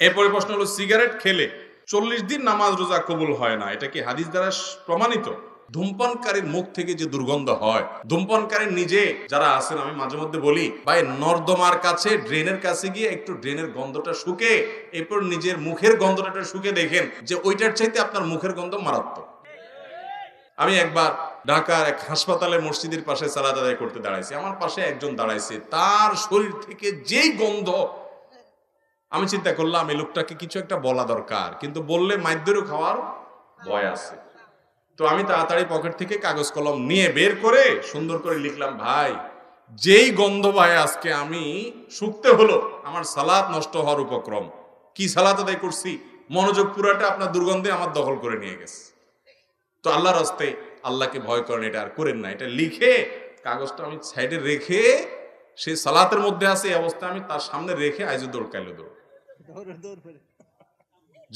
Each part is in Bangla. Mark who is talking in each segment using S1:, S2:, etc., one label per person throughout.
S1: এরপরে প্রশ্ন হলো, সিগারেট খেলে 40 দিন নামাজ রোজা কবুল হয় না, এটা কি হাদিস দ্বারা প্রমাণিত? ধূমপানকারীর মুখ থেকে যে দুর্গন্ধ হয়, ধূমপানকারীর নিজে যারা আছেন, আমি মাঝে মধ্যে বলি ভাই, নর্দমার কাছে ড্রেনের কাছে গিয়ে একটু ড্রেনের গন্ধটা শুকে এরপর নিজের মুখের গন্ধটা শুকে দেখেন যে ওইটার চাইতে আপনার মুখের গন্ধ মারাত্মক। আমি একবার ঢাকার এক হাসপাতালে মসজিদের পাশে সালাত আদায় করতে দাঁড়াইছি, আমার পাশে একজন দাঁড়াইছে, তার শরীর থেকে যেই গন্ধ, আমি চিন্তা করলাম এই লোকটাকে কিছু একটা বলা দরকার, কিন্তু বললে মাইদ্যেরও খাওয়ার ভয় আছে। তো আমি তাড়াতাড়ি পকেট থেকে কাগজ কলম নিয়ে বের করে সুন্দর করে লিখলাম, ভাই যেই গন্ধ ভাই আজকে আমি শুকতে হলো, আমার সালাত নষ্ট হওয়ার উপক্রম। কি সালাত আদায় করছি, মনোযোগ পুরাটা আপনার দুর্গন্ধে আমার দখল করে নিয়ে গেছে। তো আল্লাহর রাস্তে আল্লাহকে ভয় করেন, এটা আর করেন না। এটা লিখে কাগজটা আমি সাইডে রেখে, সে সালাতের মধ্যে আছে এই অবস্থায় আমি তার সামনে রেখে আইজু দৌড় কাইলো দৌড়,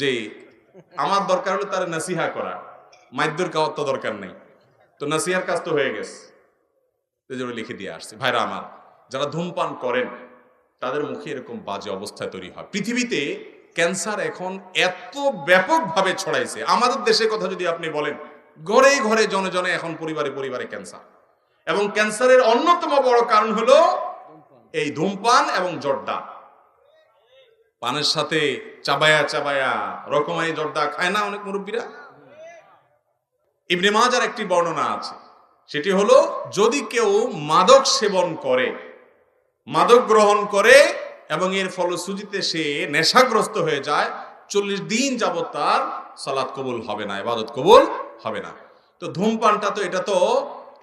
S1: যে আমার দরকার হলো তার নাসিহা করা, মাইদ্যর খাওয়ার তো দরকার নেই। তো নাসিহার কাজ তো হয়ে গেছে, লিখে দিয়ে আসছে। ভাইরা আমার, যারা ধূমপান করেন তাদের মুখে এরকম বাজে অবস্থা তৈরি হয়। পৃথিবীতে ক্যান্সার এখন এত ব্যাপকভাবে ছড়াইছে, আমাদের দেশের কথা যদি আপনি বলেন, ঘরে ঘরে জনে জনে এখন পরিবারে পরিবারে ক্যান্সার। এবং ক্যান্সারের অন্যতম বড় কারণ হলো এই ধূমপান এবং জর্দা। পানের সাথে চাবায়া চাবায়া রকমারি জর্দা খায় না অনেক মুরব্বীরা? ইবনে মাজার একটি বর্ণনা আছে, সেটি হলো, যদি কেউ মাদক সেবন করে, মাদক গ্রহণ করে এবং এর ফলশ্রুতিতে সে নেশাগ্রস্ত হয়ে যায়, 40 দিন যাবত তার সালাত কবুল হবে না, ইবাদত কবুল হবে না। তো ধূমপানটা তো, এটা তো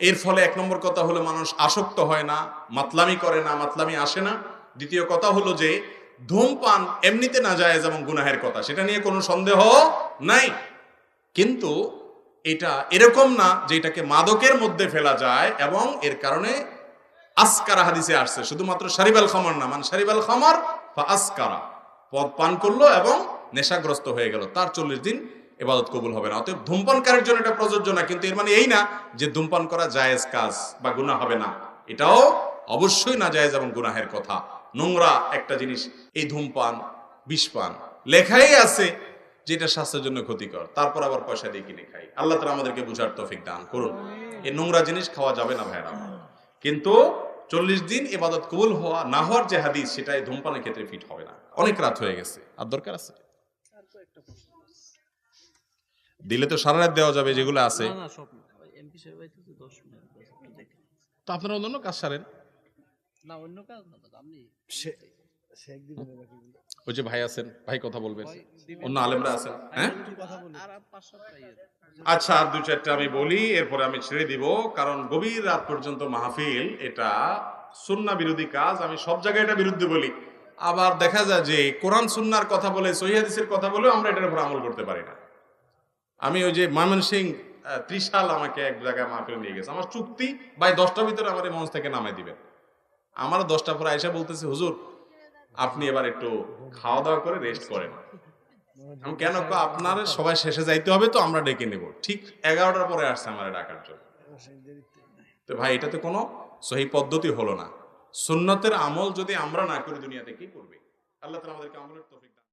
S1: এর ফলে এক নম্বর কথা হলো মানুষ আসক্ত হয় না, মাতলামি করে না, মাতলামি আসে না। দ্বিতীয় কথা হলো যে ধূমপান এমনিতে নাজায়েজ এবং গুনাহের কথা, সেটা নিয়ে কোনো সন্দেহ নাই। কিন্তু এটা এরকম না যে এটাকে মাদকের মধ্যে ফেলা যায়, এবং এর কারণে আসকারা হাদিসে আসছে, শুধুমাত্র শারিবাল খামর না, মানে শারিবাল খামর বা আসকারা, পদ পান করলো এবং নেশাগ্রস্ত হয়ে গেল, তার 40 দিন ইবাদত কবুল হবে না। অতএব ধূমপানকারীর জন্য এটা প্রযোজ্য না, কিন্তু এর মানে এই না যে ধূমপান করা জায়েজ কাজ বা গুনাহ হবে না, এটাও অবশ্যই না জায়েজ এবং গুনাহের কথা। নোংরা একটা জিনিস এই ধূমপান, বিষপান, লেখাই আছে যেটা স্বাস্থ্যের জন্য ক্ষতিকর, তারপর আবার পয়সা দিয়ে কিনে খাই। আল্লাহ তাআলা আমাদেরকে বুঝার তৌফিক দান করুন। এই নোংরা জিনিস খাওয়া যাবে না ভাইরা। কিন্তু 40 দিন ইবাদত কবুল হওয়া না হওয়ার যে হাদিস, সেটাই ধূমপানের ক্ষেত্রে ফিট হবে না। অনেক রাত হয়ে গেছে, আর দরকার আছে দিলে তো সারা রাত দেওয়া যাবে যেগুলো আছে। তো আপনারা অন্য কাজ সারেন না, অন্য কাজ না, আপনি ওই যে ভাই আছেন, ভাই কথা বলবেন, অন্য আলেমরা আছেন। হ্যাঁ আচ্ছা, আর 2-4টা আমি বলি, এরপরে আমি ছেড়ে দিব, কারণ গভীর রাত পর্যন্ত মাহফিল, এটা সুন্নাহ বিরোধী কাজ। আমি সব জায়গায় এটা বিরুদ্ধে বলি, আবার দেখা যায় যে কোরআন সুন্নাহর কথা বলে, সহিহ হাদিসের কথা বলেও আমরা এটার উপর আমল করতে পারি না। আমি ওই যে ময়মনসিংহ ত্রিশাল আমাকে এক জায়গায় মাহফিল নিয়ে গেছে, আমার চুক্তি ভাই 10টার ভিতরে আমার এই মঞ্চ থেকে নামাই দিবেন। আমার 10টা পরে আয়েশা বলতেছে, হুজুর আপনি এবার একটু খাওয়া দাওয়া করে রেস্ট করেন। আমি কেন, আপনার সবাই শেষে যাইতে হবে, তো আমরা ডেকে নেব। ঠিক 11টার পরে আসছে আমার ডাকার জন্য। তো ভাই, এটাতে কোনো সহি পদ্ধতি হলো না। সুন্নতের আমল যদি আমরা না করি, দুনিয়াতে কি করবে? আল্লাহ তাআলা আমাদেরকে আমলের তৌফিক